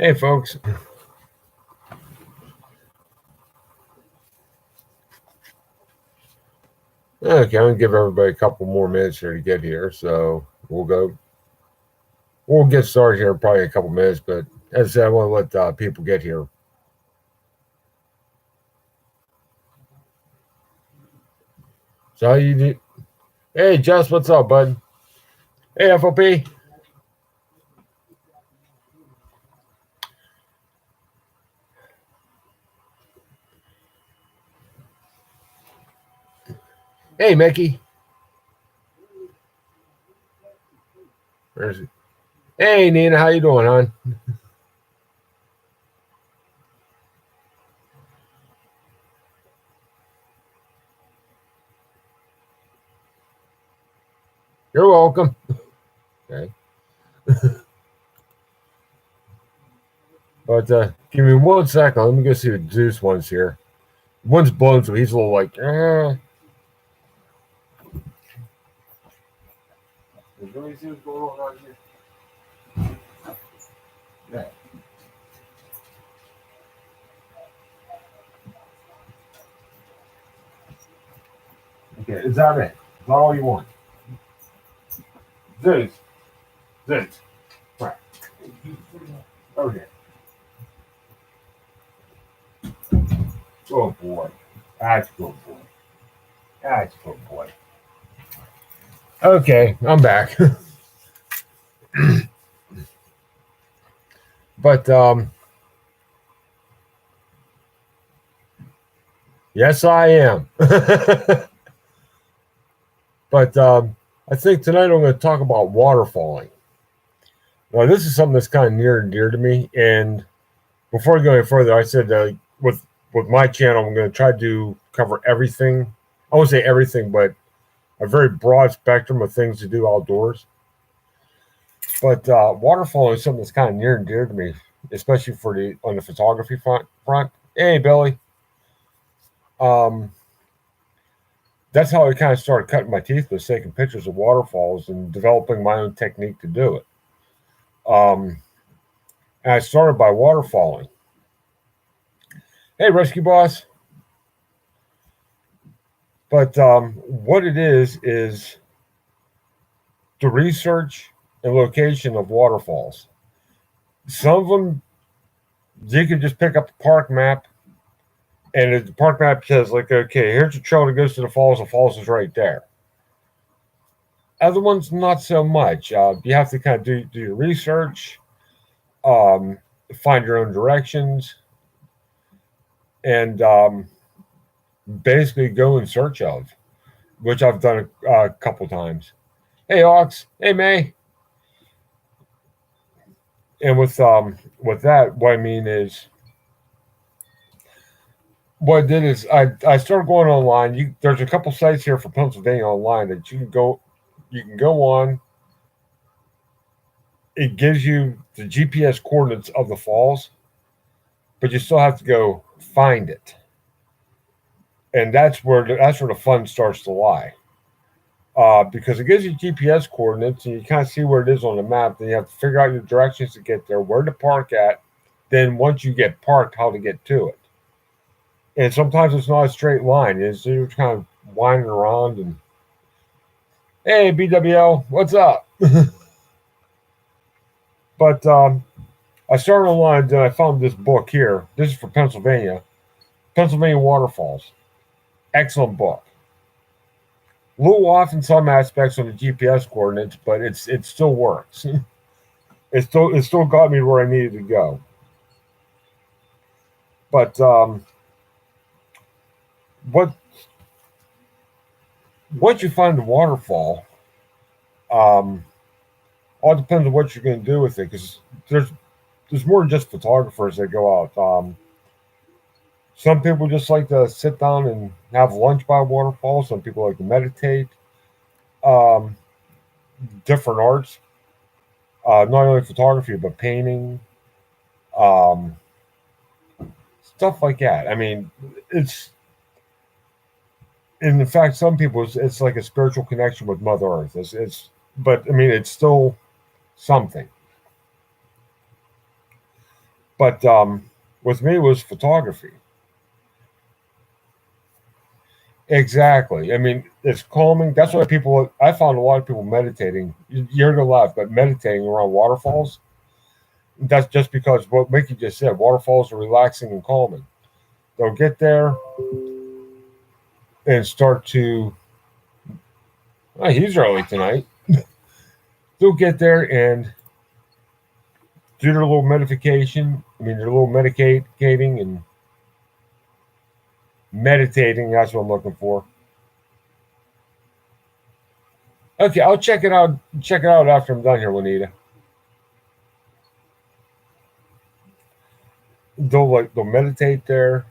Hey, folks. Okay, I'm gonna give everybody a couple more minutes here to get here, so we'll go. We'll get started here in probably a couple minutes, but as I said, I want to let people get here. So how you do? Hey, Jess, what's up, bud? Hey, FOP. Hey, Mickey. Where's he? Hey, Nina, how you doing, hon? You're welcome. Okay, but give me 1 second. Let me go see the Zeus one's here. One's blown, so he's a little like. Let me see what's going on out here. Yeah. Okay, is that it? Is that all you want? Zeus. Zeus. Right. Okay. Good boy. That's good boy. That's good boy. Okay, I'm back. But yes, I am. But I think tonight I'm going to talk about waterfalling. Now, this is something that's kind of near and dear to me. And before I go any further, I said with my channel, I'm going to try to cover everything. I won't say everything, but a very broad spectrum of things to do outdoors. But waterfalling is something that's kind of near and dear to me, especially on the photography front. Hey, Billy. Um, that's how I kind of started cutting my teeth with taking pictures of waterfalls and developing my own technique to do it. And I started by waterfalling. Hey, Rescue Boss. But what it is the research and location of waterfalls. Some of them, you can just pick up the park map, and the park map says, like, okay, here's the trail that goes to the falls is right there. Other ones, not so much. You have to kind of do your research, find your own directions, and basically go in search of, which I've done a couple times. Hey, Ox. Hey, May. And with that, what I mean is, what I did is I started going online. There's a couple sites here for Pennsylvania online that you can go on. It gives you the GPS coordinates of the falls, but you still have to go find it, and that's where the fun starts to lie. Because it gives you GPS coordinates, and you kind of see where it is on the map. Then you have to figure out your directions to get there, where to park at. Then once you get parked, how to get to it. And sometimes it's not a straight line. You're kind of winding around. And hey, BWL, what's up? But I started online, then I found this book here. This is for Pennsylvania Waterfalls. Excellent book. A little off in some aspects on the GPS coordinates, but it still works. It still got me where I needed to go. But once you find the waterfall, all depends on what you're going to do with it, because there's more than just photographers that go out. Some people just like to sit down and have lunch by a waterfall. Some people like to meditate. Um, Different arts, not only photography but painting, um, stuff like that. I mean, in fact, some people it's like a spiritual connection with Mother Earth. But I mean, it's still something. But with me, it was photography. Exactly. I mean, it's calming. That's why people. I found a lot of people meditating. You're gonna laugh, but meditating around waterfalls. That's just because what Mickey just said. Waterfalls are relaxing and calming. They'll get there and start to. Oh, he's early tonight. They'll get there and do their little meditation. I mean, their little medicating and meditating. That's what I'm looking for. Okay, I'll check it out. Check it out after I'm done here, Juanita. They'll meditate there.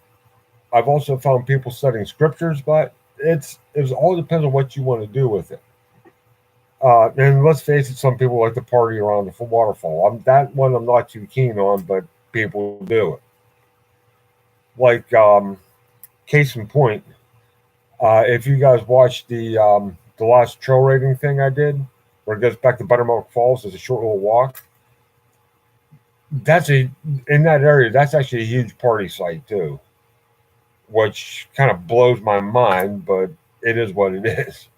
I've also found people studying scriptures, but it all depends on what you want to do with it. And let's face it, some people like to party around the waterfall. That one I'm not too keen on, but people do it. Like case in point, if you guys watched the last trail rating thing I did, where it goes back to Buttermilk Falls, there's a short little walk. That's a In that area. That's actually a huge party site too, which kind of blows my mind, but it is what it is.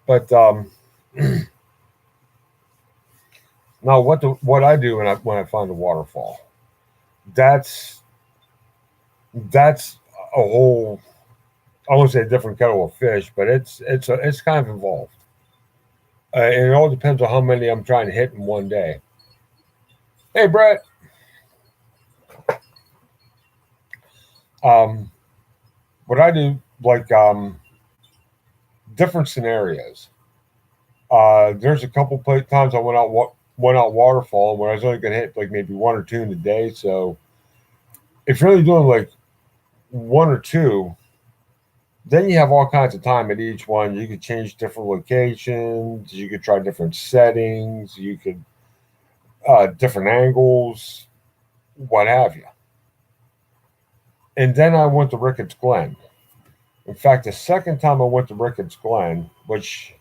But now, what I do when I find a waterfall, that's that's a whole, I won't say a different kettle of fish, but it's kind of involved, and it all depends on how many I'm trying to hit in one day. Hey, Brett, um, what I do, like different scenarios. There's a couple times I went out waterfall where I was only going to hit like maybe one or two in a day. So if you're only doing like one or two, then you have all kinds of time at each one. You could change different locations. You could try different settings. You could different angles, what have you. And then I went to Ricketts Glen. In fact, the second time I went to Ricketts Glen, which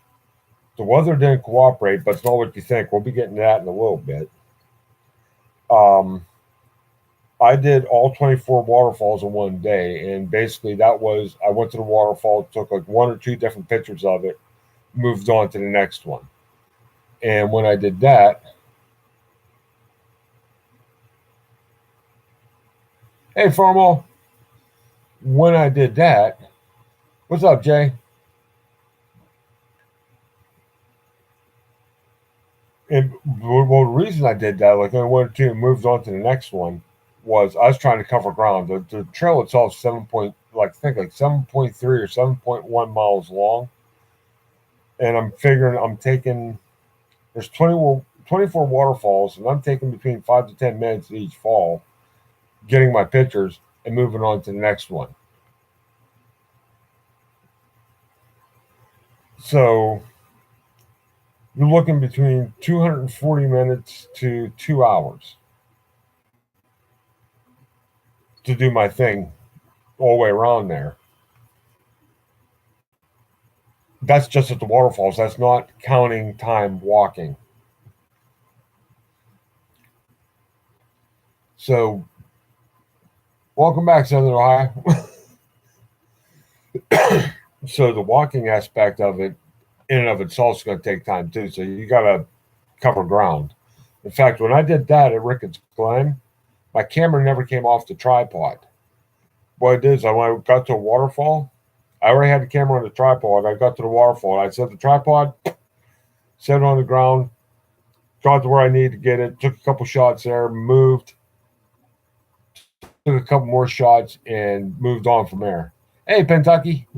the weather didn't cooperate, but it's not what you think. We'll be getting to that in a little bit. Um, I did all 24 waterfalls in one day, and basically that was I went to the waterfall, took like one or two different pictures of it, moved on to the next one. And when I did that, hey Formal, when I did that, what's up, Jay? And well, the reason I did that, like I went to and moved on to the next one, was I was trying to cover ground. The trail itself is 7.3 or 7.1 miles long, and I'm figuring I'm taking there's 24 waterfalls, and I'm taking between 5 to 10 minutes each fall, getting my pictures and moving on to the next one. So you're looking between 240 minutes to 2 hours to do my thing all the way around there. That's just at the waterfalls. That's not counting time walking. So, welcome back, Southern Ohio. So, the walking aspect of it, in and of itself, is going to take time too. So, you got to cover ground. In fact, when I did that at Ricketts Glen, my camera never came off the tripod. What it is, when I got to a waterfall, I already had the camera on the tripod. I got to the waterfall. I set the tripod, set it on the ground, got to where I needed to get it, took a couple shots there, moved, took a couple more shots, and moved on from there. Hey, Kentucky.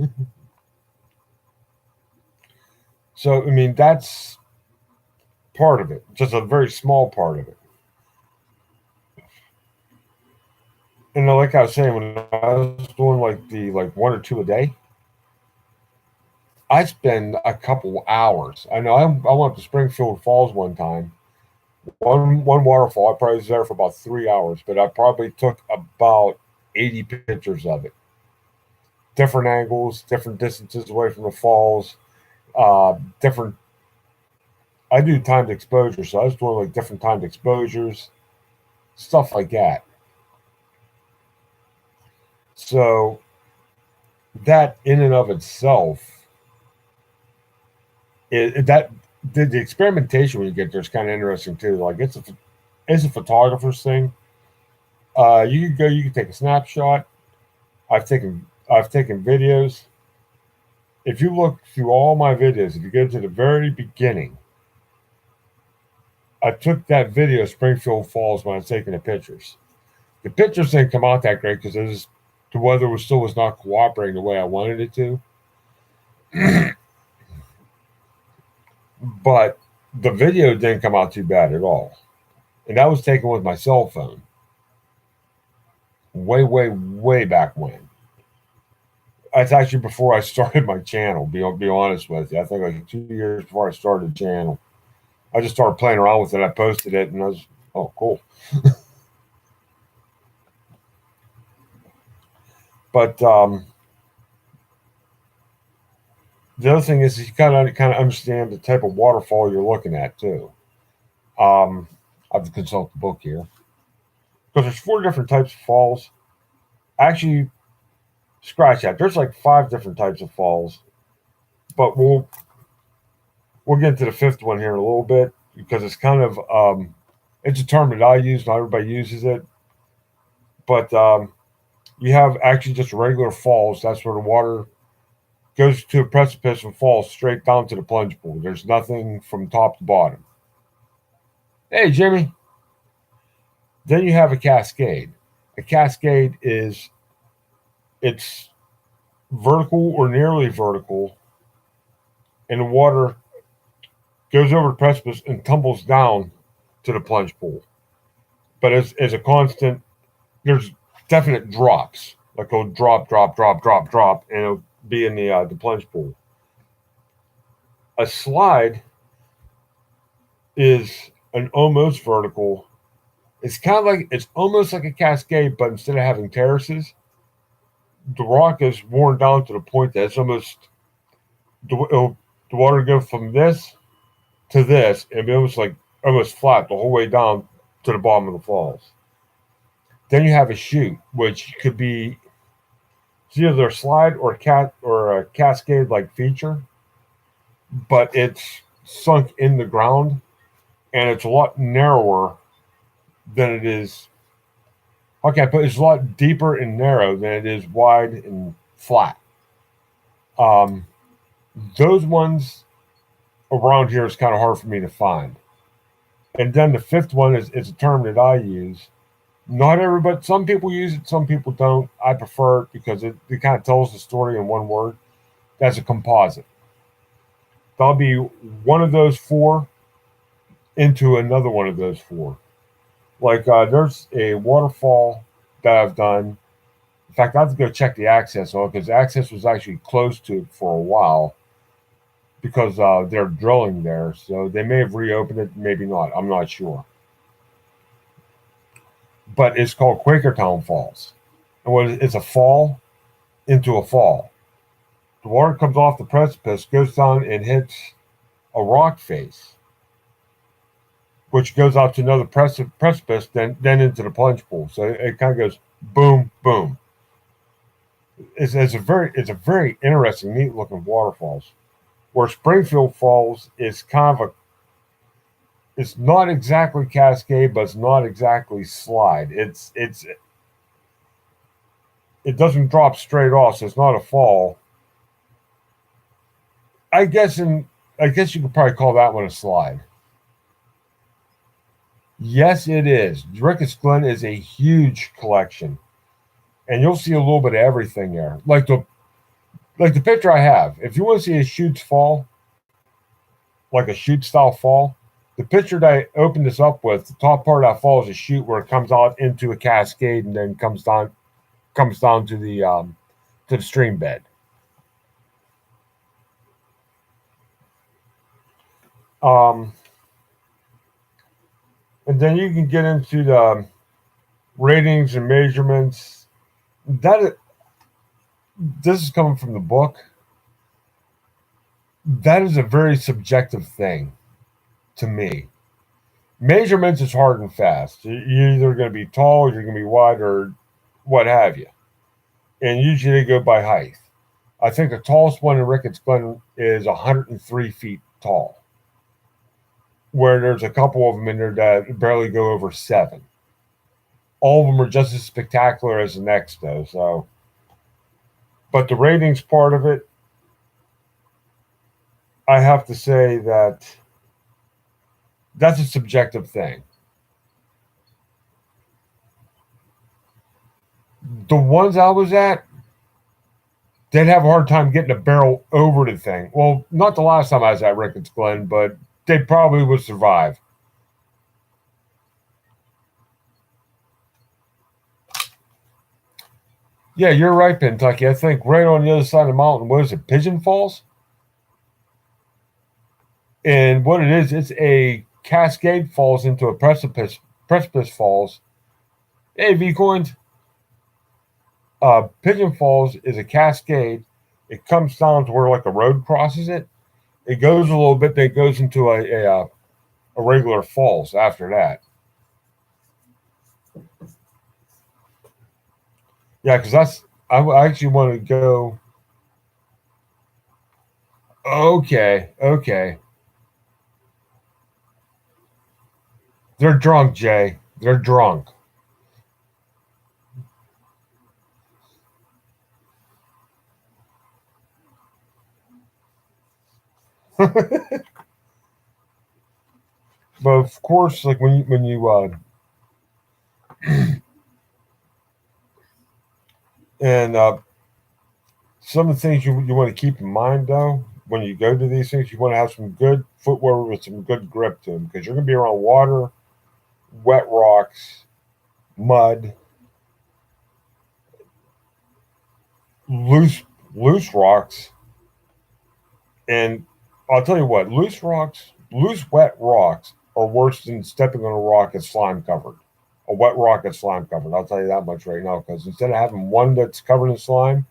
So, I mean, that's part of it, just a very small part of it. And like I was saying, when I was doing like one or two a day, I spend a couple hours. I know I went to Springfield Falls one time. One waterfall, I probably was there for about 3 hours, but I probably took about 80 pictures of it. Different angles, different distances away from the falls. different. I do timed exposure, so I was doing like different timed exposures, stuff like that. So that in and of itself, that the experimentation when you get there is kind of interesting too. Like it's a photographer's thing. You can go, you can take a snapshot. I've taken videos. If you look through all my videos, if you go to the very beginning, I took that video of Springfield Falls when I was taking the pictures. The pictures didn't come out that great because the weather was not cooperating the way I wanted it to. But the video didn't come out too bad at all, and that was taken with my cell phone, way, way, way back when. That's actually before I started my channel. Be honest with you, I think like 2 years before I started the channel, I just started playing around with it. I posted it, and I was, oh, cool. But the other thing is you kind of understand the type of waterfall you're looking at too. I have to consult the book here because there's 4 different types of falls. Actually, scratch that. There's like 5 different types of falls, but we'll get to the 5th one here in a little bit because it's kind of it's a term that I use. Not everybody uses it, but you have actually just regular falls. That's where the water goes to a precipice and falls straight down to the plunge pool. There's nothing from top to bottom. Hey, Jimmy. Then you have a cascade. A cascade is it's vertical or nearly vertical, and the water goes over the precipice and tumbles down to the plunge pool. But as a constant, there's definite drops. Like it'll drop, drop, drop, drop, drop, and it'll be in the plunge pool. A slide is an almost vertical. It's kind of like it's almost like a cascade, but instead of having terraces, the rock is worn down to the point that it's almost the water goes from this to this, and it was like almost flat the whole way down to the bottom of the falls. Then you have a chute, which could be it's either a slide or a cascade like feature, but it's sunk in the ground and it's a lot narrower than it is. Okay, but it's a lot deeper and narrow than it is wide and flat. Um, those ones around here is kind of hard for me to find. And then the 5th one is a term that I use. Not everybody, some people use it, some people don't. I prefer it because it kind of tells the story in one word. That's a composite. That'll be one of those 4 into another one of those 4. Like there's a waterfall that I've done. In fact, I have to go check the access on it because access was actually closed to it for a while because they're drilling there. So they may have reopened it, maybe not. I'm not sure. But it's called Quakertown Falls. And it's a fall into a fall. The water comes off the precipice, goes down and hits a rock face, which goes out to another precipice, then into the plunge pool. So it kind of goes boom, boom. It's a very interesting, neat looking waterfalls. Where Springfield Falls is kind of it's not exactly cascade, but it's not exactly slide. It doesn't drop straight off, so it's not a fall. I guess you could probably call that one a slide. Yes, it is. Ricketts Glen is a huge collection, and you'll see a little bit of everything there. Like the picture I have. If you want to see a chute fall, like a chute style fall, the picture that I opened this up with, the top part of that fall is a chute where it comes out into a cascade and then comes down to the stream bed. And then you can get into the ratings and measurements. This is coming from the book. that is a very subjective thing to me. Measurements is hard and fast. You're either going to be tall, you're going to be wide, or what have you. And usually they go by height. I think the tallest one in Ricketts Glen is 103 feet tall, where there's a couple of them in there that barely go over 7. All of them are just as spectacular as the next, though. So, but the ratings part of it, I have to say that that's a subjective thing. The ones I was at, they'd have a hard time getting a barrel over the thing. Well, not the last time I was at Ricketts Glen, but they probably would survive. Yeah, you're right, Kentucky. I think right on the other side of the mountain, what is it, Pigeon Falls? And what it is, it's a cascade falls into a precipice. Precipice falls. Hey, V coins. Pigeon Falls is a cascade. It comes down to where like a road crosses it. It goes a little bit, then it goes into a regular falls after that. Yeah, because I actually want to go. Okay, okay. They're drunk, Jay. They're drunk. But of course, like when you and some of the things you want to keep in mind though when you go to these things, you want to have some good footwear with some good grip to them because you're going to be around water, wet rocks, mud, loose loose rocks, and I'll tell you what, loose wet rocks are worse than stepping on a rock that's slime covered. A wet rock that's slime covered. I'll tell you that much right now because instead of having one that's covered in slime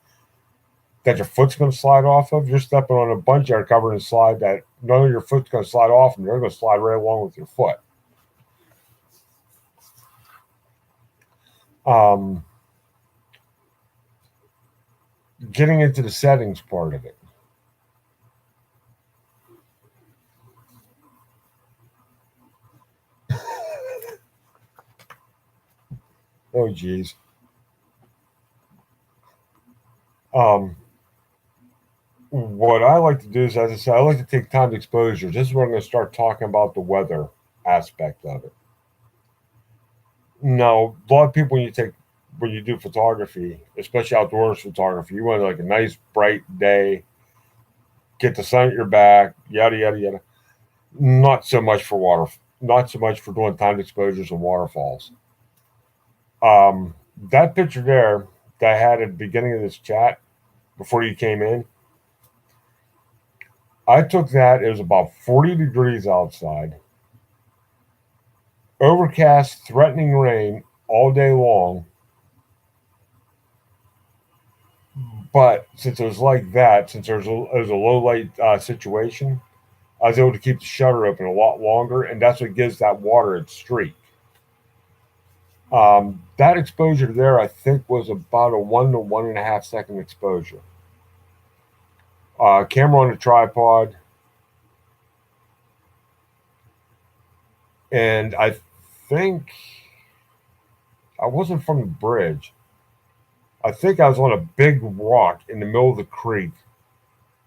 that your foot's going to slide off of, you're stepping on a bunch that are covered in slime that none of your foot's going to slide off and they're going to slide right along with your foot. Um, Getting into the settings part of it. Oh, geez. Um, what I like to do is, as I said, I like to take timed exposures. This is where I'm going to start talking about the weather aspect of it. Now, a lot of people when you do photography, especially outdoors photography, you want like a nice bright day, get the sun at your back, yada yada yada. Not so much for water, not so much for doing timed exposures and waterfalls. That picture there that I had at the beginning of this chat before you came in, I took that. It was about 40 degrees outside, overcast, threatening rain all day long. But since it was like that, since it was a low light situation, I was able to keep the shutter open a lot longer, and that's what gives that water its streak. That exposure there, I think, was about a 1 to 1.5 second exposure. Camera on a tripod, and I think I wasn't from the bridge. I think I was on a big rock in the middle of the creek,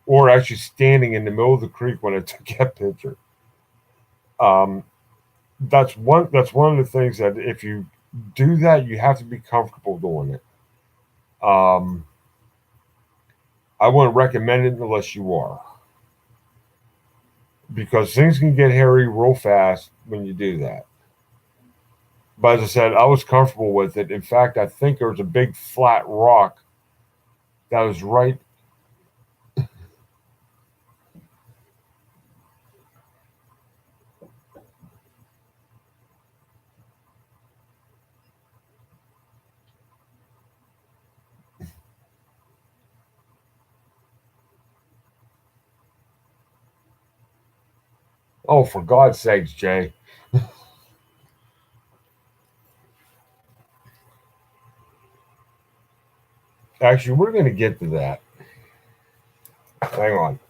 or actually standing in the middle of the creek when I took that picture. Um, that's one of the things that if you do that, you have to be comfortable doing it. Um, I wouldn't recommend it unless you are, because things can get hairy real fast when you do that. But as I said, I was comfortable with it. In fact, I think there was a big flat rock that was right. Oh, for God's sakes, Jay. Actually, we're going to get to that. Hang on.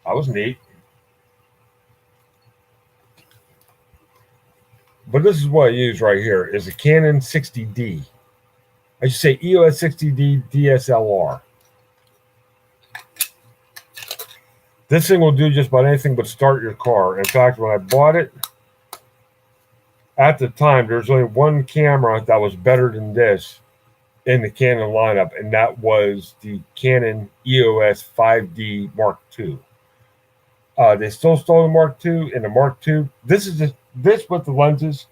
That was neat. But this is what I use right here is a Canon 60D. I should say EOS 60D DSLR. This thing will do just about anything but start your car. In fact, when I bought it, at the time, there was only one camera that was better than this in the Canon lineup, and that was the Canon EOS 5D Mark II. They still stole the Mark II, and the Mark II. This with the lenses.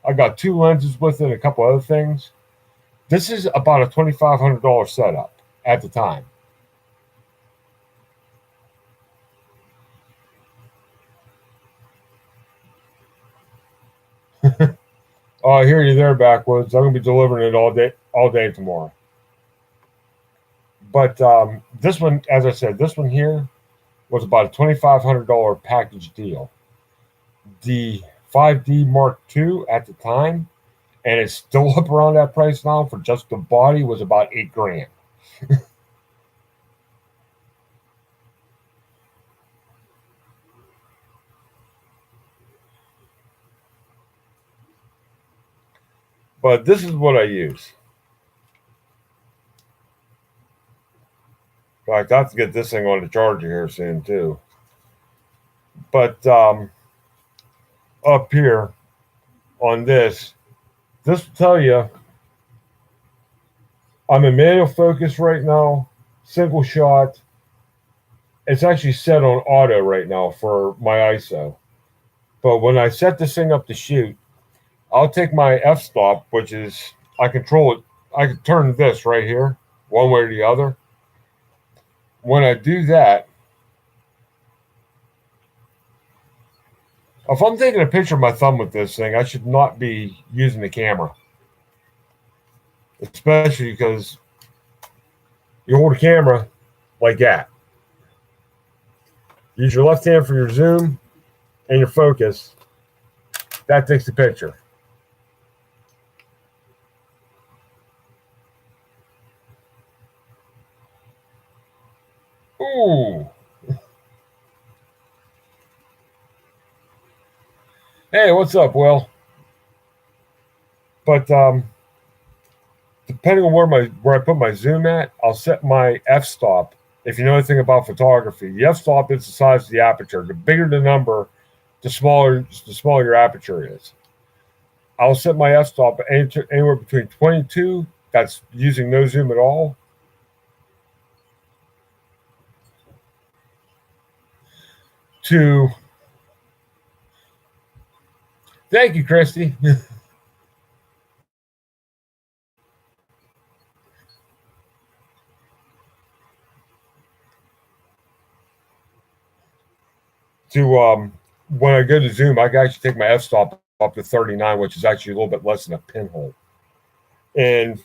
I got two lenses with it, and a couple other things. This is about a $2,500 setup at the time. Oh, I hear you there, Backwoods. I'm gonna be delivering it all day tomorrow. But this one, as I said, this one here was about a $2,500 package deal. The 5D Mark II at the time, and it's still up around that price now for just the body, was about $8,000. But this is what I use. In fact, I have to get this thing on the charger here soon too. But up here on this will tell you I'm in manual focus right now, single shot. It's actually set on auto right now for my ISO. But when I set this thing up to shoot, I'll take my f-stop, which is I control it. I can turn this right here, one way or the other. When I do that, if I'm taking a picture of my thumb with this thing, I should not be using the camera, especially because you hold a camera like that. Use your left hand for your zoom and your focus. That takes the picture. Ooh. Hey, what's up, Will? But depending on where I put my zoom at, I'll set my f-stop. If you know anything about photography, the f-stop is the size of the aperture. The bigger the number, the smaller your aperture is. I'll set my f-stop anywhere between 22. That's using no zoom at all. To thank you, Christy. To when I go to zoom, I can actually take my f-stop up to 39, which is actually a little bit less than a pinhole. And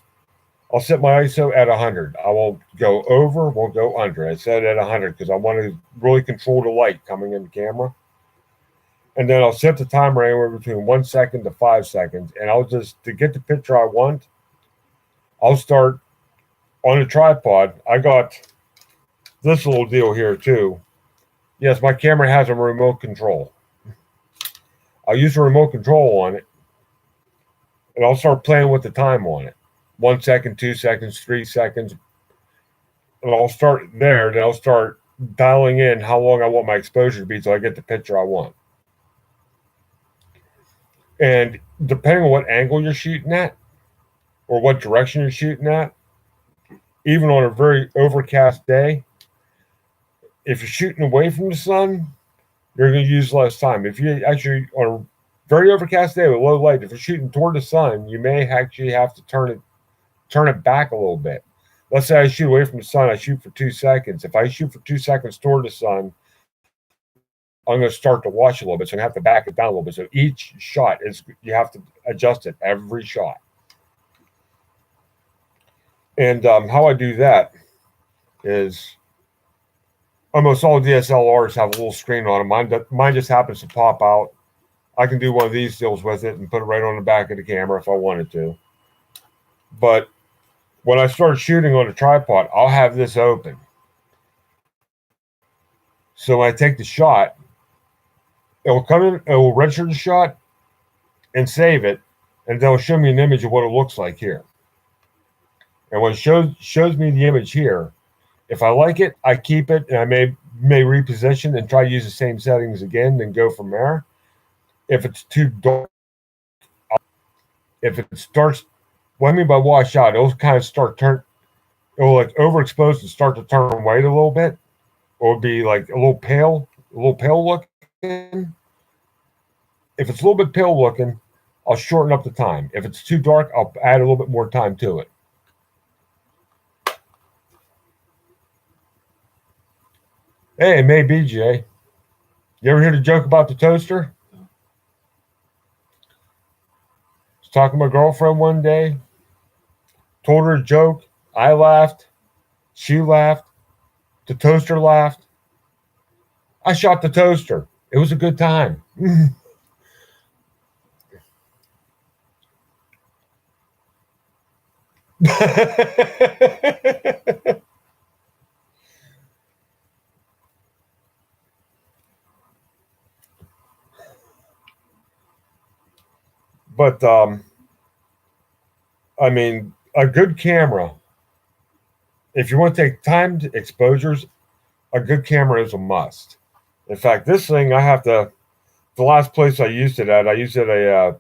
I'll set my ISO at 100. I won't go over, won't go under. I set it at 100 because I want to really control the light coming in the camera. And then I'll set the timer anywhere between 1 second to 5 seconds. And I'll just, to get the picture I want, I'll start on a tripod. I got this little deal here too. Yes, my camera has a remote control. I'll use the remote control on it, and I'll start playing with the time on it. 1 second, 2 seconds, 3 seconds. And I'll start there, then I'll start dialing in how long I want my exposure to be so I get the picture I want. And depending on what angle you're shooting at or what direction you're shooting at, even on a very overcast day, if you're shooting away from the sun, you're going to use less time. If you actually on a very overcast day with low light, if you're shooting toward the sun, you may actually have to turn it back a little bit. Let's say I shoot away from the sun, I shoot for 2 seconds. If I shoot for 2 seconds toward the sun, I'm going to start to watch a little bit, so I have to back it down a little bit. So each shot is, you have to adjust it every shot. And how I do that is almost all DSLRs have a little screen on them. Mine just happens to pop out. I can do one of these deals with it and put it right on the back of the camera if I wanted to. But when I start shooting on a tripod, I'll have this open. So when I take the shot, it will come in, it will register the shot and save it, and they'll show me an image of what it looks like here. And when it shows me the image here, if I like it, I keep it, and I may reposition and try to use the same settings again, then go from there. If it's too dark, if it starts, what I mean by wash out, it'll kind of it'll like overexpose and start to turn white a little bit, or be like a little pale looking. If it's a little bit pale looking, I'll shorten up the time. If it's too dark, I'll add a little bit more time to it. Hey, it may be, Jay. You ever hear the joke about the toaster? I was talking to my girlfriend one day, told her a joke. I laughed. She laughed. The toaster laughed. I shot the toaster. It was a good time. But I mean, a good camera, if you want to take timed exposures, a good camera is a must. In fact, this thing, the last place I used it at a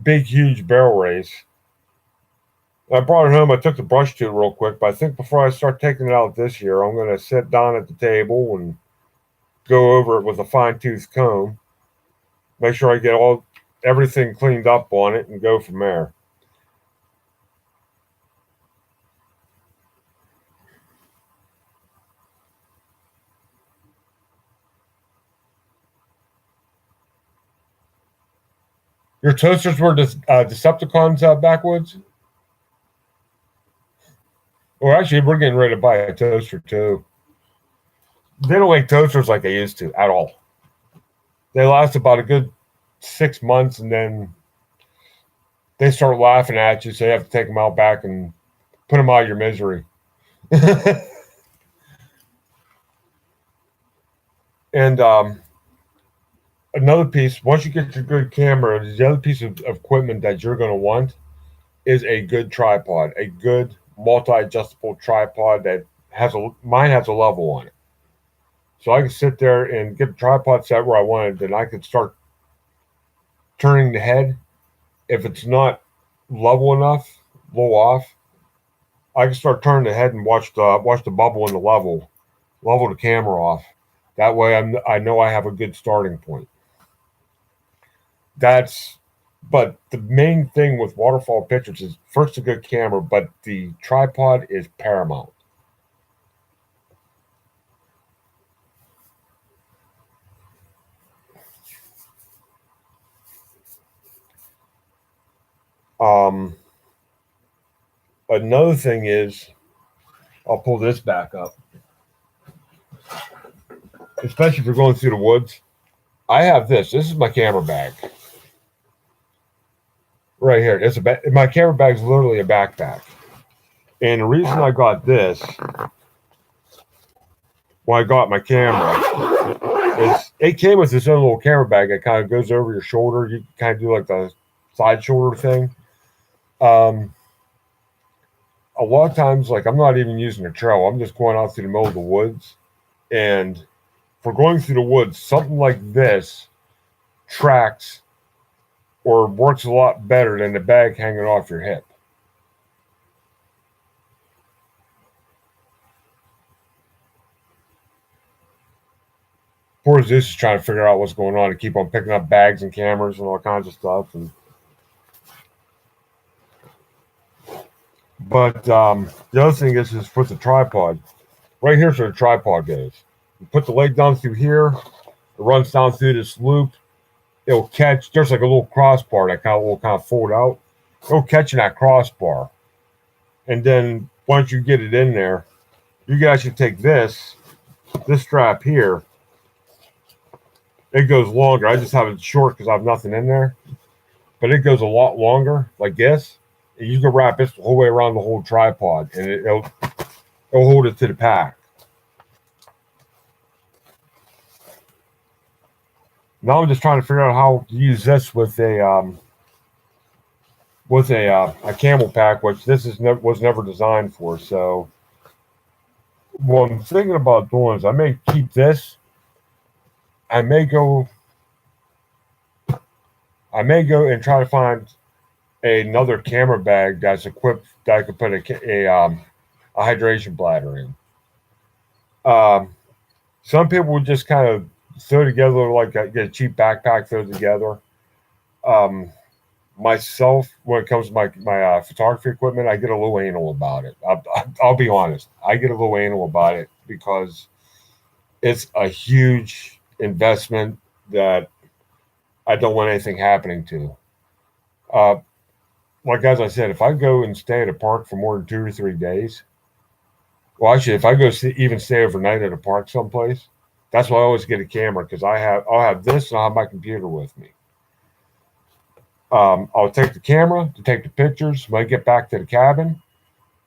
big, huge barrel race. I brought it home. I took the brush to it real quick, but I think before I start taking it out this year, I'm going to sit down at the table and go over it with a fine tooth comb, make sure I get everything cleaned up on it, and go from there. Your toasters were Decepticons backwoods? Well, actually, we're getting ready to buy a toaster too. They don't make toasters like they used to at all. They last about a good 6 months, and then they start laughing at you, so you have to take them out back and put them out of your misery. And another piece, once you get your good camera, the other piece of equipment that you're going to want is a good tripod, a good multi-adjustable tripod that mine has a level on it. So I can sit there and get the tripod set where I want it, then I can start turning the head. If it's not level enough, low off, I can start turning the head and watch the bubble in the level the camera off. That way I know I have a good starting point. But the main thing with waterfall pictures is first a good camera, but the tripod is paramount. Another thing is, I'll pull this back up, especially if you're going through the woods. I have this. This is my camera bag. Right here. My camera bag is literally a backpack. And the reason I got this, when I got my camera, is it came with this own little camera bag that kind of goes over your shoulder. You kind of do like the side shoulder thing. A lot of times, like I'm not even using a trail. I'm just going out through the middle of the woods. And for going through the woods, something like this tracks or works a lot better than the bag hanging off your hip. Poor Zeus is trying to figure out what's going on and keep on picking up bags and cameras and all kinds of stuff. But the other thing is put the tripod. Right here's where the tripod goes. You put the leg down through here. It runs down through this loop. It'll catch. There's like a little crossbar that will kind of fold out. It'll catch in that crossbar, and then once you get it in there, you guys should take this strap here. It goes longer. I just have it short because I have nothing in there, but it goes a lot longer, like this. And you can wrap this the whole way around the whole tripod, and it'll hold it to the pack. Now I'm just trying to figure out how to use this with a camel pack, which this was never designed for. So what I'm thinking about doing is I may keep this. I may go and try to find another camera bag that's equipped that I could put a hydration bladder in. Some people would just kind of throw together like get a cheap backpack, throw it together. Myself, when it comes to my photography equipment, I get a little anal about it. I'll be honest. I get a little anal about it because it's a huge investment that I don't want anything happening to. Like as I said, if I go and stay at a park for more than 2 or 3 days, well, actually, if I go even stay overnight at a park someplace, that's why I always get a camera because I'll have this and I'll have my computer with me. I'll take the camera to take the pictures. When I get back to the cabin,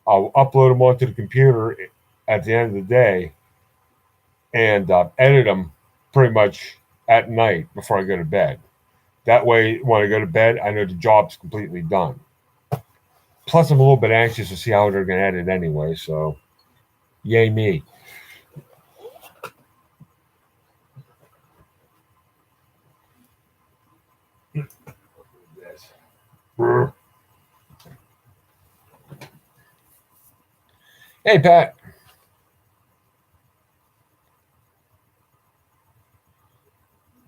I'll upload them onto the computer at the end of the day and edit them pretty much at night before I go to bed. That way, when I go to bed, I know the job's completely done. Plus, I'm a little bit anxious to see how they're going to edit anyway, so yay me. Hey, Pat.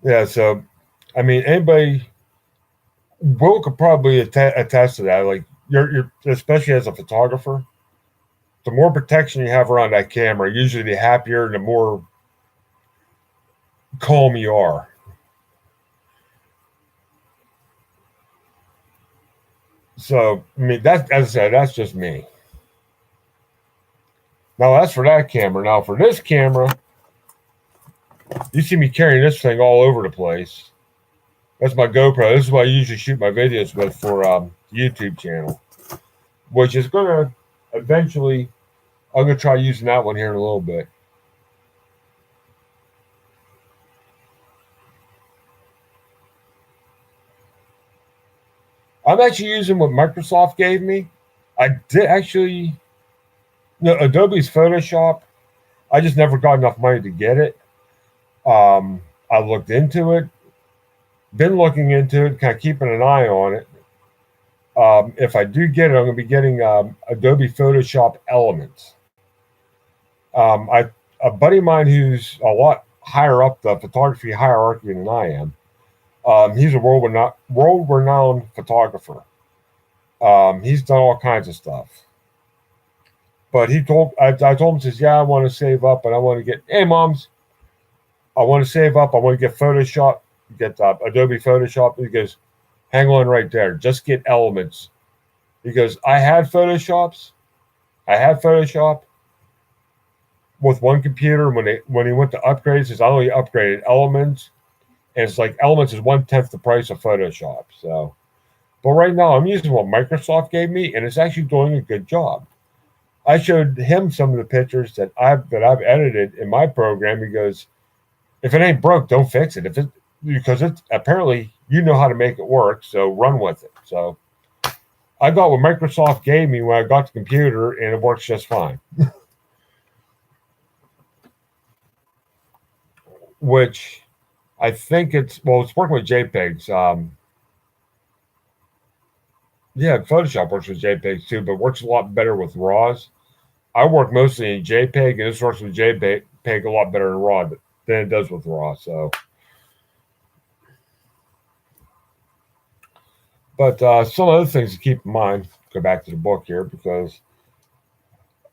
Yeah, so, I mean, anybody, Will could probably attest to that. Like, you're especially as a photographer, the more protection you have around that camera, usually the happier and the more calm you are. So, I mean, as I said, that's just me. Now, that's for that camera. Now, for this camera, you see me carrying this thing all over the place. That's my GoPro. This is what I usually shoot my videos with for the YouTube channel, which is going to eventually, I'm going to try using that one here in a little bit. I'm actually using what Microsoft gave me. I did actually, Adobe's Photoshop. I just never got enough money to get it. I looked into it, been looking into it, kind of keeping an eye on it. If I do get it, I'm going to be getting Adobe Photoshop Elements. A buddy of mine who's a lot higher up the photography hierarchy than I am. He's a world-renowned photographer. He's done all kinds of stuff. But I told him, says, yeah, I want to save up and I want to get, hey, moms, I want to save up. I want to get Photoshop, get Adobe Photoshop. He goes, hang on right there. Just get Elements. He goes, I had Photoshop with one computer. When he went to upgrade, he says, I only upgraded Elements. And it's like Elements is 1/10 the price of Photoshop. So, but right now I'm using what Microsoft gave me, and it's actually doing a good job. I showed him some of the pictures that I've edited in my program. He goes, if it ain't broke, don't fix it. Because it's apparently you know how to make it work, so run with it. So I got what Microsoft gave me when I got the computer, and it works just fine. Which I think it's working with JPEGs. Yeah, Photoshop works with JPEGs too, but works a lot better with RAWs. I work mostly in JPEG, and this works with JPEG a lot better in RAW than it does with RAW. So, but some other things to keep in mind. Go back to the book here because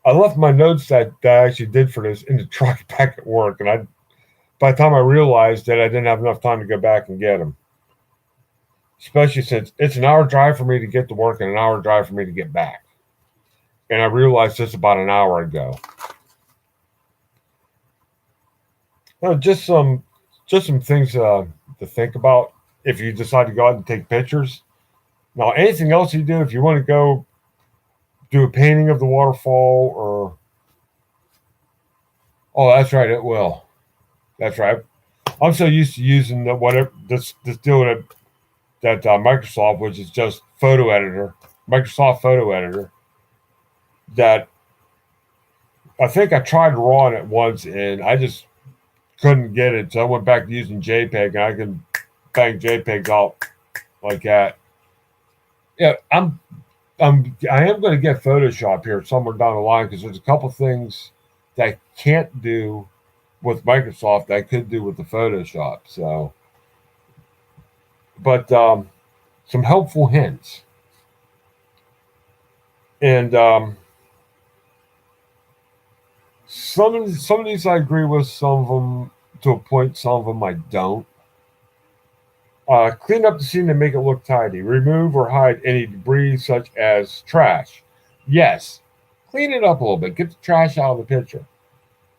I left my notes that I actually did for this in the truck back at work, and by the time I realized that I didn't have enough time to go back and get them, especially since it's an hour drive for me to get to work and an hour drive for me to get back. And I realized this about an hour ago. Just some things to think about if you decide to go out and take pictures. Now, anything else you do, if you want to go do a painting of the waterfall, or oh, that's right, it will. That's right. I'm so used to using the whatever this deal that Microsoft, which is just photo editor, Microsoft Photo Editor, that I think I tried raw on it once and I just couldn't get it. So I went back to using JPEG, and I can bang JPEGs out like that. Yeah, I am going to get Photoshop here somewhere down the line because there's a couple things that I can't do with Microsoft that I could do with the Photoshop. So, but some helpful hints, and some of these I agree with, some of them to a point, some of them I don't. Clean up the scene and make it look tidy. Remove or hide any debris such as trash. Yes, clean it up a little bit. Get the trash out of the picture.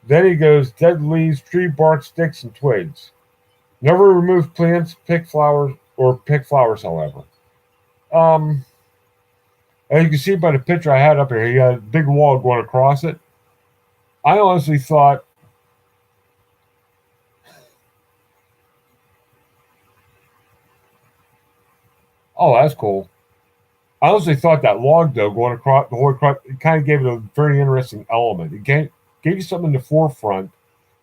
Then he goes, dead leaves, tree bark, sticks, and twigs. Never remove plants, pick flowers, however. As you can see by the picture I had up here, he had a big wall going across it. I honestly thought, oh, that's cool. I honestly thought that log, though, going across the whole across, it kind of gave it a very interesting element. It gave you something in the forefront.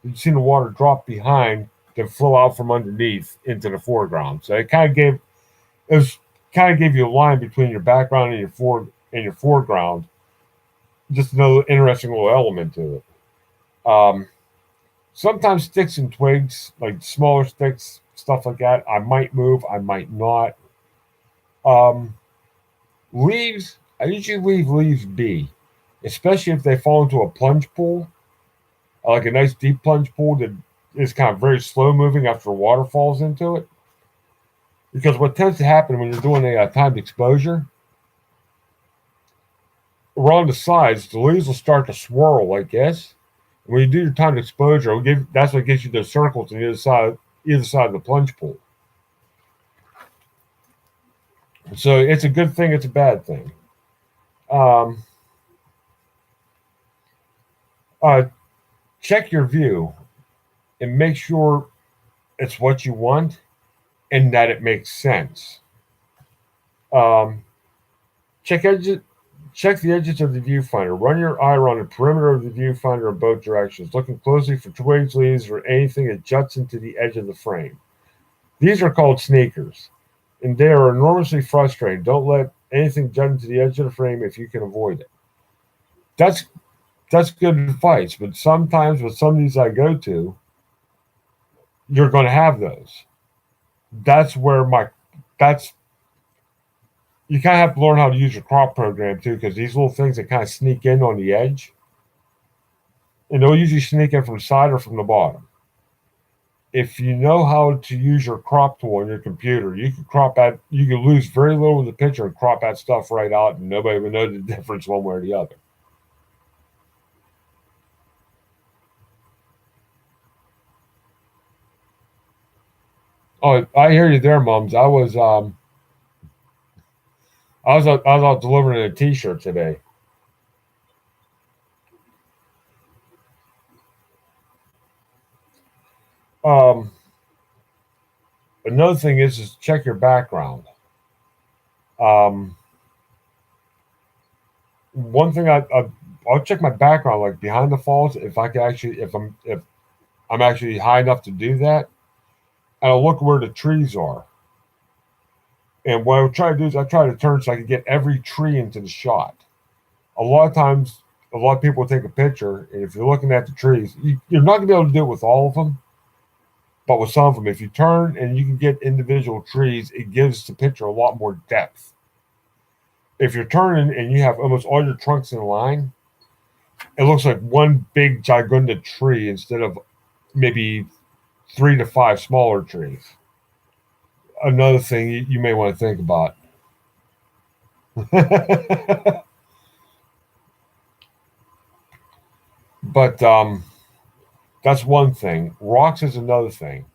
You've seen the water drop behind, then flow out from underneath into the foreground. So it was kind of gave you a line between your background and your foreground. Just another interesting little element to it. Sometimes sticks and twigs, like smaller sticks, stuff like that, I might move, I might not. Um, Leaves, I usually leave leaves be, especially if they fall into a plunge pool, like a nice deep plunge pool that is kind of very slow moving after water falls into it. Because what tends to happen when you're doing a timed exposure, around the sides, the leaves will start to swirl like this. When you do your timed exposure, that's what gives you those circles on either side of the plunge pool. So it's a good thing, it's a bad thing. Um, uh, Check your view and make sure it's what you want and that it makes sense. Um, check edges, Check the edges of the viewfinder. Run your eye around the perimeter of the viewfinder in both directions, looking closely for twigs, leaves, or anything that juts into the edge of the frame. These are called sneakers, and they are enormously frustrating. Don't let anything jut into the edge of the frame if you can avoid it. That's that's good advice, but sometimes with some of these I go to, you're going to have those. That's where that's you kind of have to learn how to use your crop program too, because these little things that kind of sneak in on the edge, and they'll usually sneak in from the side or from the bottom. If you know how to use your crop tool on your computer, you can lose very little of the picture and crop that stuff right out, and nobody would know the difference one way or the other. Oh, I hear you there, mums. I was out delivering a T-shirt today. Um, Another thing is check your background. Um, One thing I'll check my background like behind the falls if I can actually if I'm actually high enough to do that, and I'll look where the trees are. And what I try to do is I try to turn so I can get every tree into the shot. A lot of times, a lot of people take a picture, and if you're looking at the trees, you're not going to be able to do it with all of them, but with some of them, if you turn and you can get individual trees, it gives the picture a lot more depth. If you're turning and you have almost all your trunks in line, it looks like one big gigantic tree instead of maybe 3 to 5 smaller trees. Another thing you may want to think about. But that's one thing. Rocks is another thing.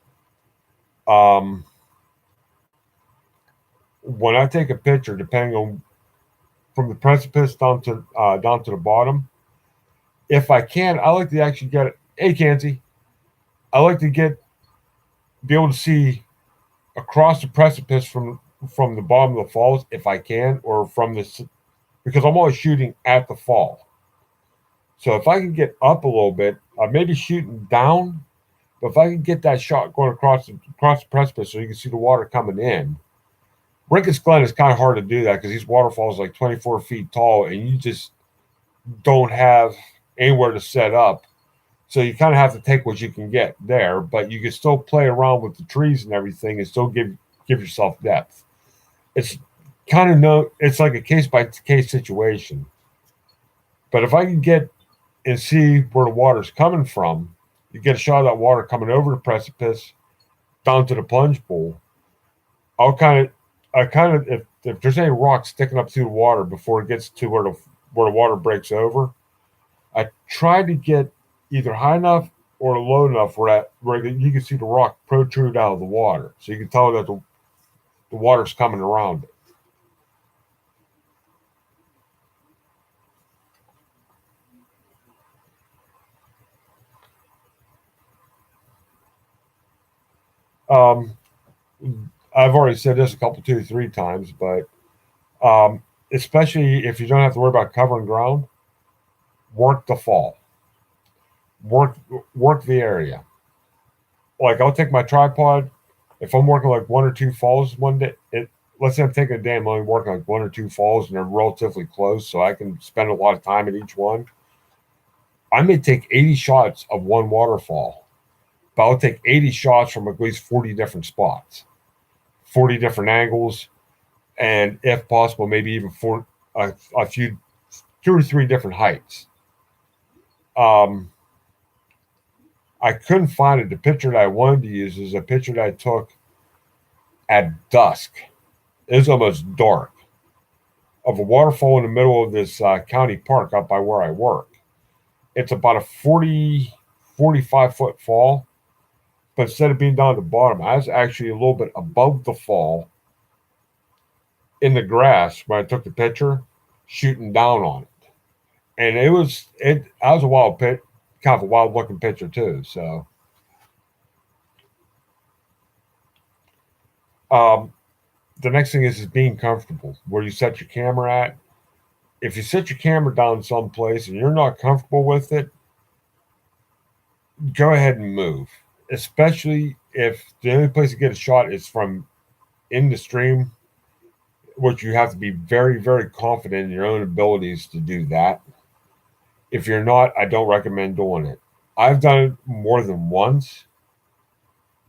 Um, when I take a picture, depending on from the precipice down to the bottom, if I can, I like to actually get it. Hey, Kansi, I like to be able to see across the precipice from the bottom of the falls if I can, or from this because I'm always shooting at the fall. So if I can get up a little bit, maybe shooting down, but if I can get that shot going across the precipice so you can see the water coming in. Ricketts Glen is kind of hard to do that because these waterfalls are like 24 feet tall, and you just don't have anywhere to set up. So you kind of have to take what you can get there, but you can still play around with the trees and everything, and still give yourself depth. It's kind of no, it's like a case by case situation. But if I can get and see where the water's coming from, you get a shot of that water coming over the precipice down to the plunge pool. I kind of, if there's any rocks sticking up through the water before it gets to where the water breaks over, I try to get either high enough or low enough where you can see the rock protrude out of the water, so you can tell that the water's coming around it. Um, I've already said this a couple, 2, 3 times, but especially if you don't have to worry about covering ground, work the fall, work work the area. Like I'll take my tripod if I'm working like 1 or 2 falls one day. Let's say I'm taking a day, I'm only working like 1 or 2 falls and they're relatively close, so I can spend a lot of time at each one. I may take 80 shots of one waterfall, but I'll take 80 shots from at least 40 different spots, 40 different angles, and if possible, maybe even a few, 2 or 3 different heights. Um, I couldn't find it. The picture that I wanted to use is a picture that I took at dusk. It was almost dark of a waterfall in the middle of this county park up by where I work. It's about a 45 foot fall, but instead of being down at the bottom, I was actually a little bit above the fall in the grass when I took the picture, shooting down on it. And I was a wild pit, kind of a wild looking picture too. So, um, the next thing is being comfortable where you set your camera at. If you set your camera down someplace and you're not comfortable with it, go ahead and move. Especially if the only place to get a shot is from in the stream, which you have to be very, very confident in your own abilities to do that. If you're not, I don't recommend doing it. I've done it more than once,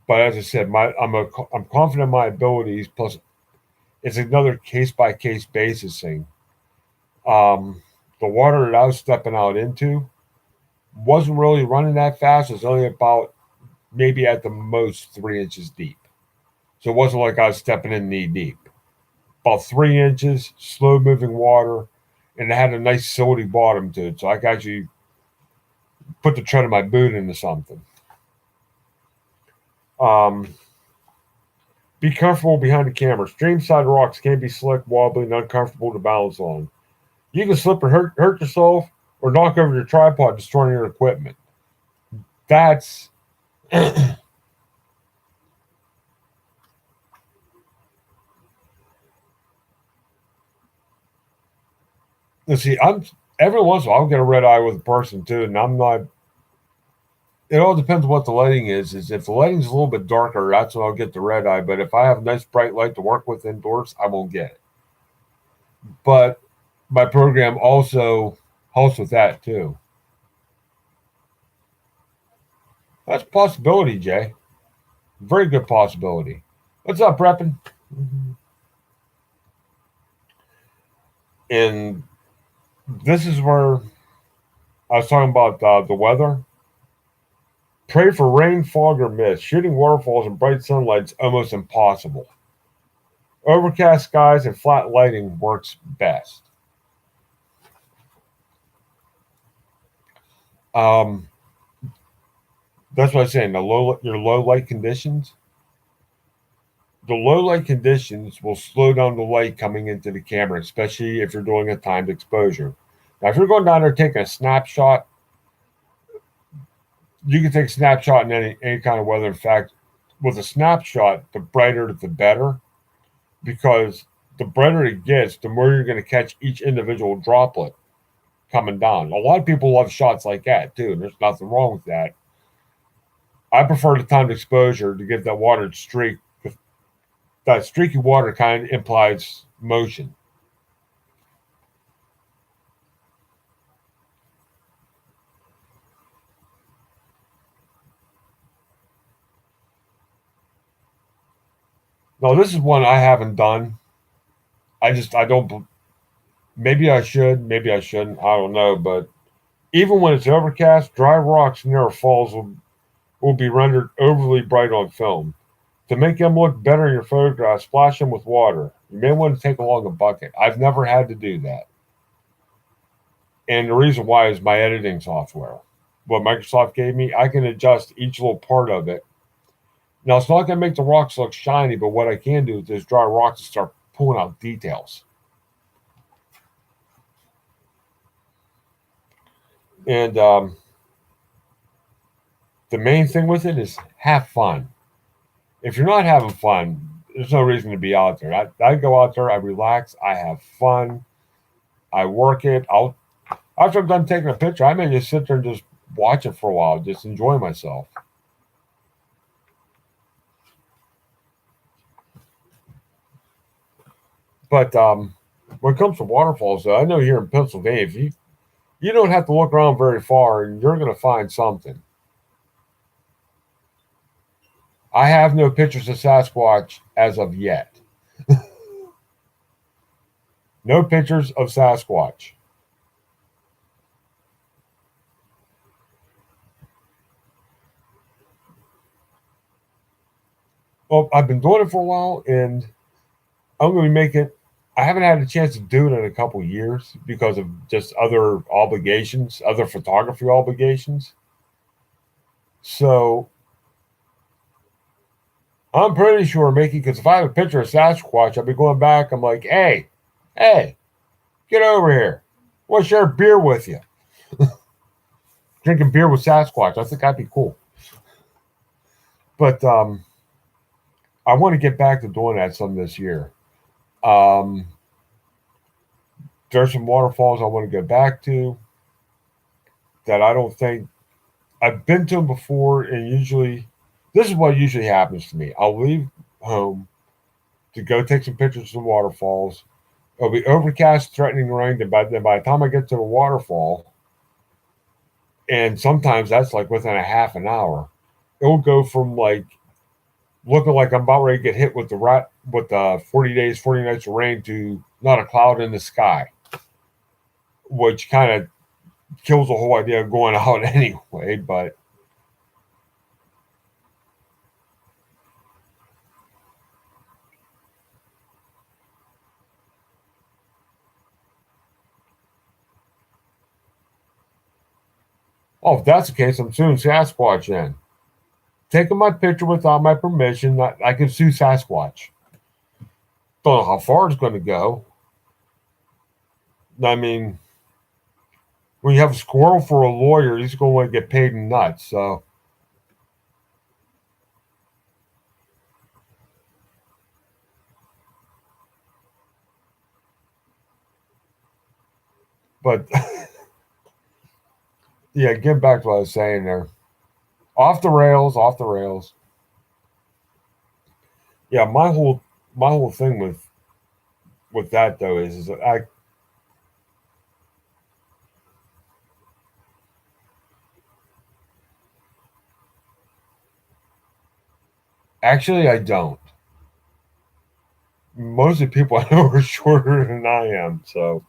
but as I said, I'm confident in my abilities. Plus, it's another case by case basis thing. The water that I was stepping out into wasn't really running that fast. It was only about maybe at the most 3 inches deep. So it wasn't like I was stepping in knee deep. About 3 inches, slow moving water, and it had a nice silty bottom to it. So I could actually put the tread of my boot into something. Um, be comfortable behind the camera. Stream side rocks can be slick, wobbly, and uncomfortable to balance on. You can slip or hurt yourself or knock over your tripod, destroying your equipment. That's let's see. I'm every once in a while I'll get a red eye with a person too, and I'm not. It all depends on what the lighting is. Is if the lighting's a little bit darker, that's when I'll get the red eye. But if I have a nice bright light to work with indoors, I won't get it. But my program also helps with that too. That's a possibility, Jay. Very good possibility. What's up, Reppin? And this is where I was talking about the weather. Pray for rain, fog, or mist. Shooting waterfalls in bright sunlight is almost impossible. Overcast skies and flat lighting works best. Um, that's what I'm saying. Your low light conditions. The low light conditions will slow down the light coming into the camera, especially if you're doing a timed exposure. Now, if you're going down there taking a snapshot, you can take a snapshot in any kind of weather. In fact, with a snapshot, the brighter the better, because the brighter it gets, the more you're going to catch each individual droplet coming down. A lot of people love shots like that too, and there's nothing wrong with that. I prefer the timed exposure to get that water streak. That streaky water kind of implies motion. No, this is one I haven't done. I don't. Maybe I should. Maybe I shouldn't. I don't know. But even when it's overcast, dry rocks near falls will be rendered overly bright on film. To make them look better in your photograph, splash them with water. You may want to take along a bucket. I've never had to do that. And the reason why is my editing software. What Microsoft gave me, I can adjust each little part of it. Now, it's not going to make the rocks look shiny, but what I can do is dry rocks and start pulling out details. And the main thing with it is have fun. If you're not having fun, there's no reason to be out there. I go out there, I relax, I have fun, I work it. After I'm done taking a picture, I may just sit there and just watch it for a while, just enjoy myself. But when it comes to waterfalls, though, I know here in Pennsylvania, if you don't have to look around very far, and you're going to find something. I have no pictures of Sasquatch as of yet. No pictures of Sasquatch. Well, I've been doing it for a while, and I'm going to be making. I haven't had a chance to do it in a couple of years because of just other obligations, other photography obligations. So I'm pretty sure making, because if I have a picture of Sasquatch, I'll be going back. I'm like, hey, get over here. I want to share a beer with you. Drinking beer with Sasquatch. I think that'd be cool. But I want to get back to doing that some this year. Um, there's some waterfalls I want to go back to that I don't think I've been to them before, and usually this is what usually happens to me. I'll leave home to go take some pictures of some waterfalls. It'll be overcast, threatening rain. Then by the time I get to the waterfall, and sometimes that's like within a half an hour, it'll go from like looking like I'm about ready to get hit with the 40 days, 40 nights of rain to not a cloud in the sky, which kind of kills the whole idea of going out anyway. If that's the case, I'm suing Sasquatch then. Taking my picture without my permission, I can sue Sasquatch. Don't know how far it's going to go. I mean, when you have a squirrel for a lawyer, he's going to want to get paid in nuts. So, but yeah, getting back to what I was saying there. Off the rails, off the rails. Yeah, my whole thing with that though is that I actually I don't. Most of the people I know are shorter than I am, so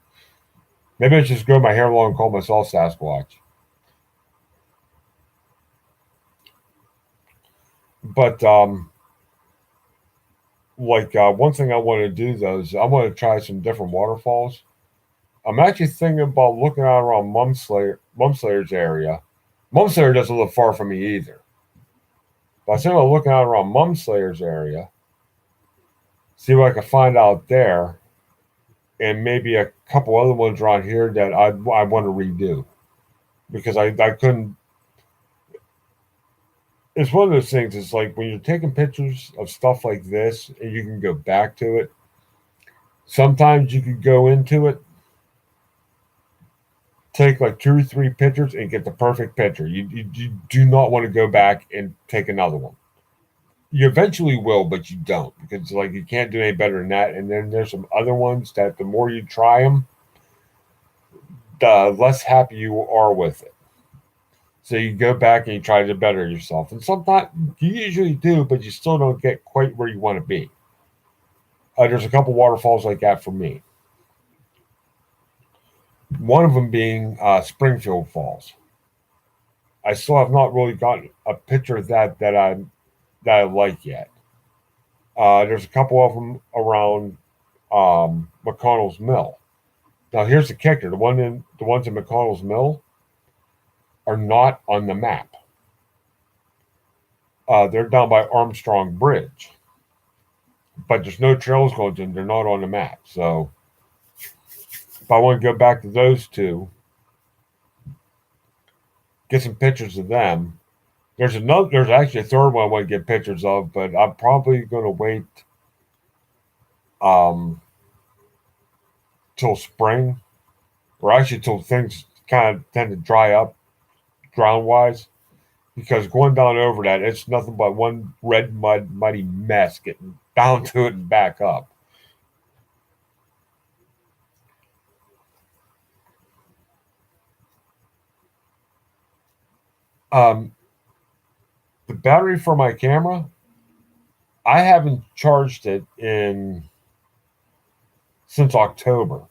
maybe I should just grow my hair long and call myself Sasquatch. But one thing I want to do though is I want to try some different waterfalls. I'm actually thinking about looking out around Mumslayer's area. Mumslayer doesn't live far from me either. But I was thinking about looking out around Mumslayer's area, see what I can find out there, and maybe a couple other ones around here that I want to redo because I couldn't. It's one of those things. It's like when you're taking pictures of stuff like this, and you can go back to it. Sometimes you can go into it, take like 2 or 3 pictures, and get the perfect picture. You do not want to go back and take another one. You eventually will, but you don't because like you can't do any better than that. And then there's some other ones that the more you try them, the less happy you are with it. So you go back and you try to better yourself. And sometimes you usually do, but you still don't get quite where you want to be. There's a couple waterfalls like that for me. One of them being Springfield Falls. I still have not really gotten a picture of that I like yet. There's a couple of them around McConnell's Mill. Now here's the kicker: the ones in McConnell's Mill are not on the map. They're down by Armstrong Bridge, but there's no trails going to them. They're not on the map. So if I want to go back to those two, get some pictures of them. There's actually a third one I want to get pictures of, but I'm probably going to wait um, till spring, or actually till things kind of tend to dry up ground wise. Because going down over that, it's nothing but one red muddy mess getting down to it and back up. Um, the battery for my camera, I haven't charged it in since October.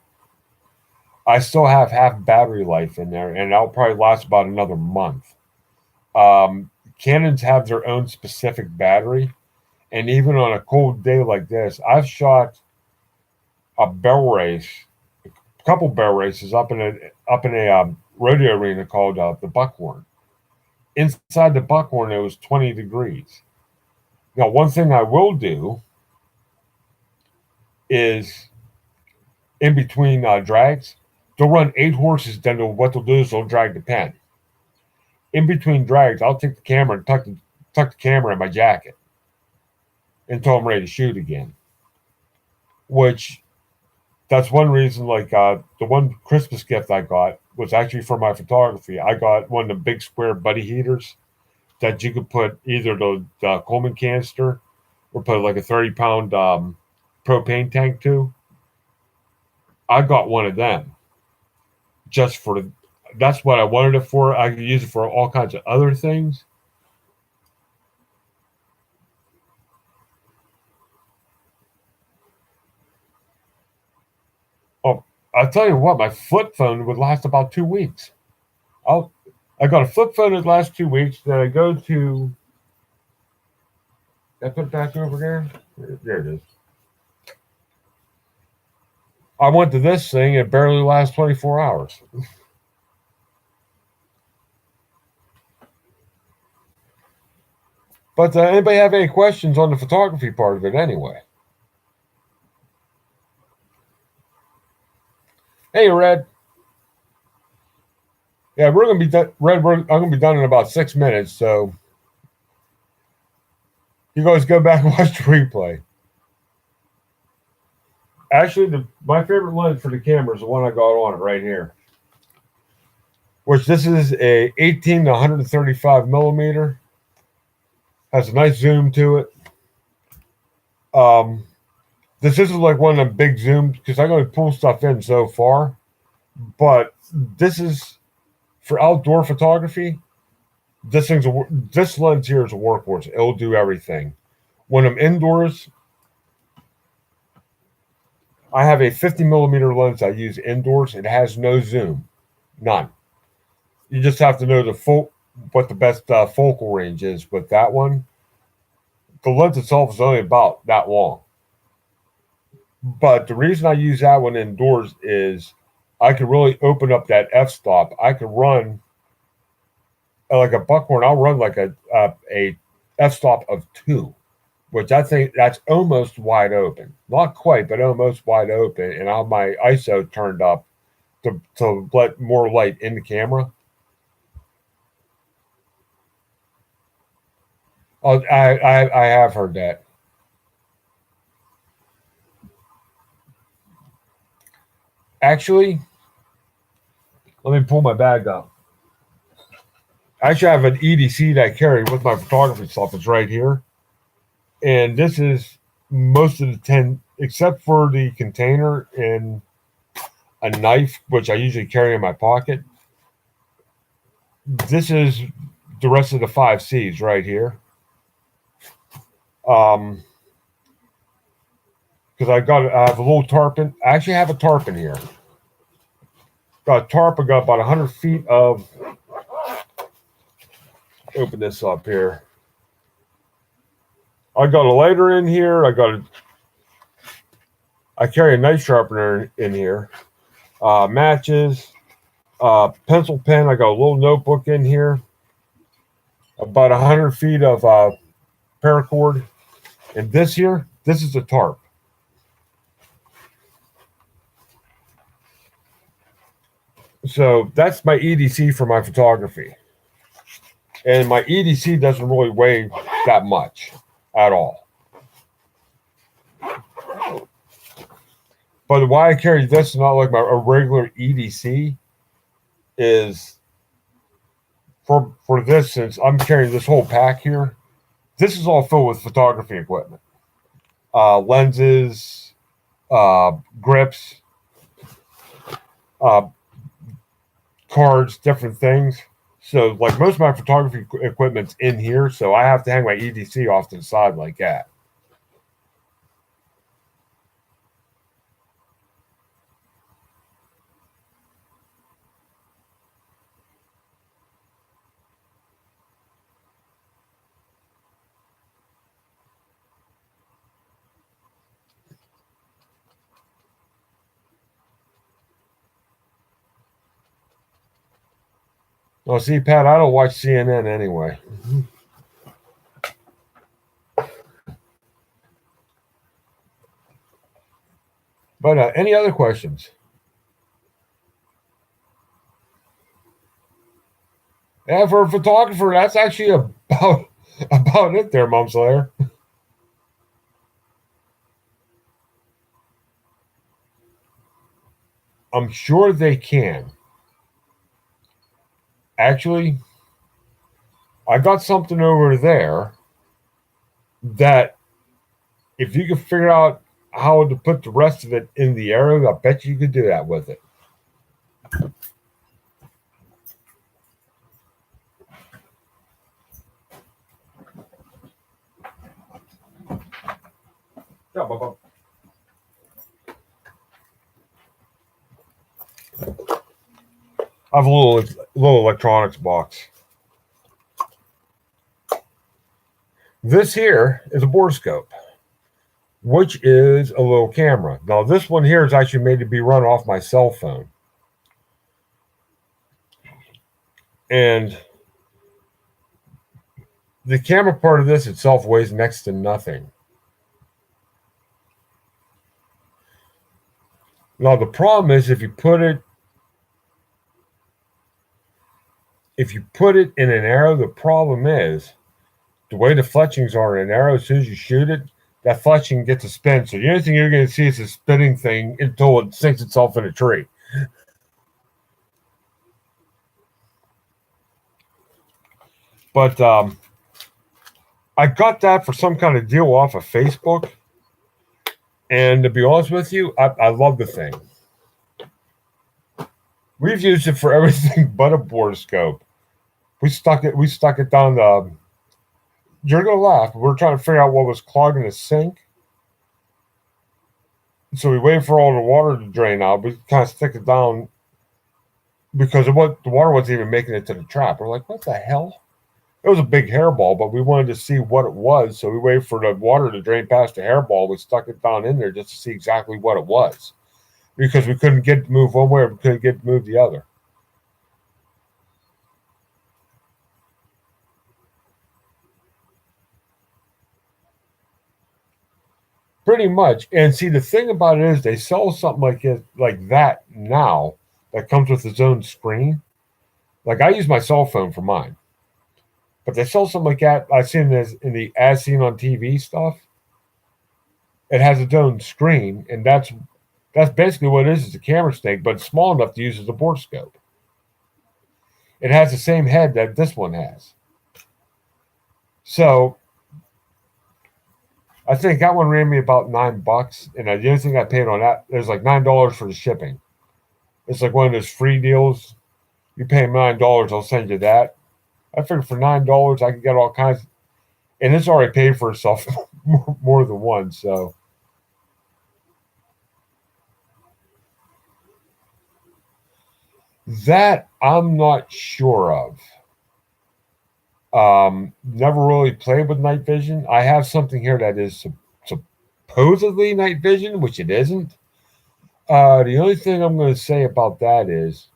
I still have half battery life in there, and that'll probably last about another month. Canons have their own specific battery, and even on a cold day like this, I've shot a barrel race, a couple barrel races up in a rodeo arena called the Buckhorn. Inside the Buckhorn, it was 20 degrees. Now, one thing I will do is in between drags, they'll run 8 horses. Then what they'll do is they'll drag the pen. In between drags, I'll take the camera and tuck the camera in my jacket until I'm ready to shoot again. Which that's one reason. Like the one Christmas gift I got was actually for my photography. I got one of the big square buddy heaters that you could put either the Coleman canister or put like a 30-pound propane tank to. I got one of them just for that's what I wanted it for. I could use it for all kinds of other things. Oh, I'll tell you what, my flip phone would last about 2 weeks. I'll I got a flip phone that lasts 2 weeks. Then I go to I put it back over there. There it is. I went to this thing. It barely lasts 24 hours. But anybody have any questions on the photography part of it anyway? Hey, Red. Yeah, we're gonna be done. Red, I'm gonna be done in about 6 minutes. So you guys go back and watch the replay. Actually, my favorite lens for the camera is the one I got on it right here. Which this is a 18 to 135 millimeter. Has a nice zoom to it. This isn't like one of the big zooms because I can pull stuff in so far. But this is for outdoor photography. This lens here is a workhorse. It'll do everything. When I'm indoors, I have a 50 millimeter lens I use indoors. It has no zoom, none. You just have to know what the best focal range is with that one. the lens itself is only about that long. But the reason I use that one indoors is I could really open up that f-stop. I could run like a buckhorn. I'll run like a f-stop of 2, which I think that's almost wide open. Not quite, but almost wide open. And I have my ISO turned up to let more light in the camera. Oh, I have heard that. Actually, let me pull my bag up. Actually, I have an EDC that I carry with my photography stuff. It's right here. And this is most of the 10, except for the container and a knife, which I usually carry in my pocket. This is the rest of the 5 C's right here. Because I have a little tarpon. I actually have a tarpon here. Got a tarp. I got about 100 feet of. Open this up here. I got a lighter in here. I carry a knife sharpener in here. Matches. Pencil pen. I got a little notebook in here. About 100 feet of paracord. And this here, this is a tarp. So that's my EDC for my photography. And my EDC doesn't really weigh that much at all. But why I carry this and not like a regular EDC is for this, since I'm carrying this whole pack here, this is all filled with photography equipment. Lenses, grips, cards, different things. So, like, most of my photography equipment's in here, so I have to hang my EDC off to the side like that. Well, see, Pat, I don't watch CNN anyway. But any other questions? Yeah, for a photographer, that's actually about it there, Mom Slayer. I'm sure they can. Actually, I got something over there that if you could figure out how to put the rest of it in the arrow, I bet you could do that with it. Yeah, Bubba. I have a little electronics box. This here is a borescope, which is a little camera. Now, this one here is actually made to be run off my cell phone. And the camera part of this itself weighs next to nothing. Now, the problem is if you put it in an arrow, the problem is the way the fletchings are in an arrow, as soon as you shoot it, that fletching gets a spin. So the only thing you're going to see is a spinning thing until it sinks itself in a tree. But I got that for some kind of deal off of Facebook. And to be honest with you, I love the thing. We've used it for everything but a borescope. We stuck it down the. You're gonna laugh. We're trying to figure out what was clogging the sink. So we waited for all the water to drain out. We kind of stick it down because the water wasn't even making it to the trap. We're like, what the hell? It was a big hairball, but we wanted to see what it was. So we waited for the water to drain past the hairball. We stuck it down in there just to see exactly what it was because we couldn't get it to move one way or we couldn't get it to move the other. Pretty much. And see, the thing about it is they sell something like that now that comes with its own screen. Like I use my cell phone for mine, but they sell something like that. I've seen this in the as seen on TV stuff. It has its own screen, and that's basically what it is. It's a camera stick, but it's small enough to use as a borescope. It has the same head that this one has. So I think that one ran me about $9, and the only thing I paid on that there's like $9 for the shipping. It's like one of those free deals. You pay $9, I'll send you that. I figured for $9 I could get all kinds, and it's already paid for itself more than one. So that I'm not sure of. Never really played with night vision. I have something here that is supposedly night vision, which it isn't. The only thing I'm going to say about that is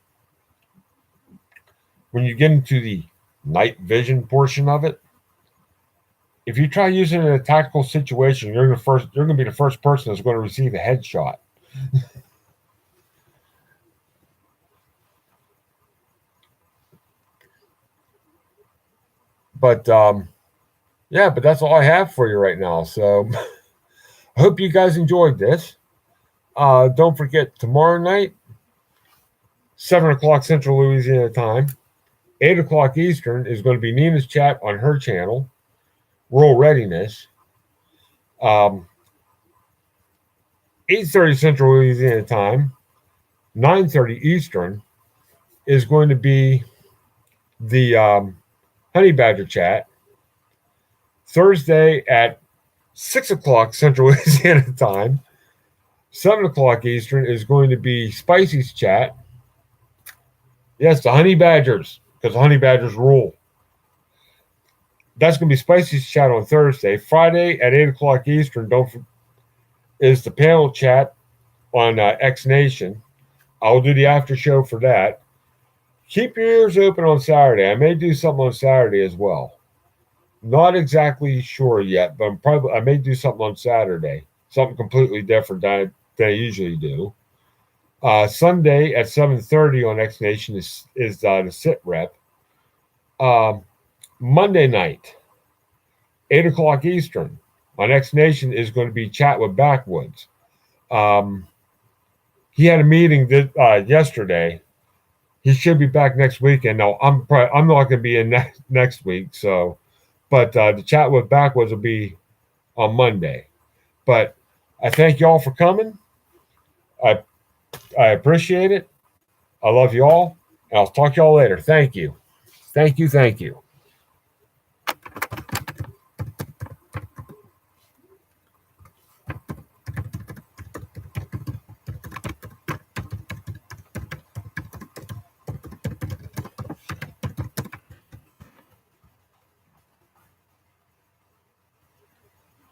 when you get into the night vision portion of it, if you try using it in a tactical situation, you're going to be the first person that's going to receive a headshot. But yeah, but that's all I have for you right now. So I hope you guys enjoyed this. Don't forget tomorrow night, 7 o'clock Central Louisiana time, 8 o'clock Eastern is going to be Nina's chat on her channel, Rural Readiness. 8:30 Central Louisiana time, 9:30 Eastern is going to be the Honey Badger chat. Thursday at 6 o'clock Central Louisiana time, 7 o'clock Eastern is going to be Spicy's chat. Yes, the Honey Badgers, because the Honey Badgers rule. That's going to be Spicy's chat on Thursday. Friday at 8 o'clock Eastern is the panel chat on X Nation. I'll do the after show for that. Keep your ears open on Saturday. I may do something on Saturday as well. Not exactly sure yet, but I may do something on Saturday. Something completely different than I usually do. Sunday at 7:30 on X Nation is the sit rep. Monday night, 8 o'clock Eastern on X Nation is going to be Chat with Backwoods. He had a meeting yesterday. He should be back next weekend. No, I'm not going to be in next week. So, but the Chat with Backwoods will be on Monday. But I thank y'all for coming. I appreciate it. I love you all. And I'll talk to y'all later. Thank you. Thank you. Thank you.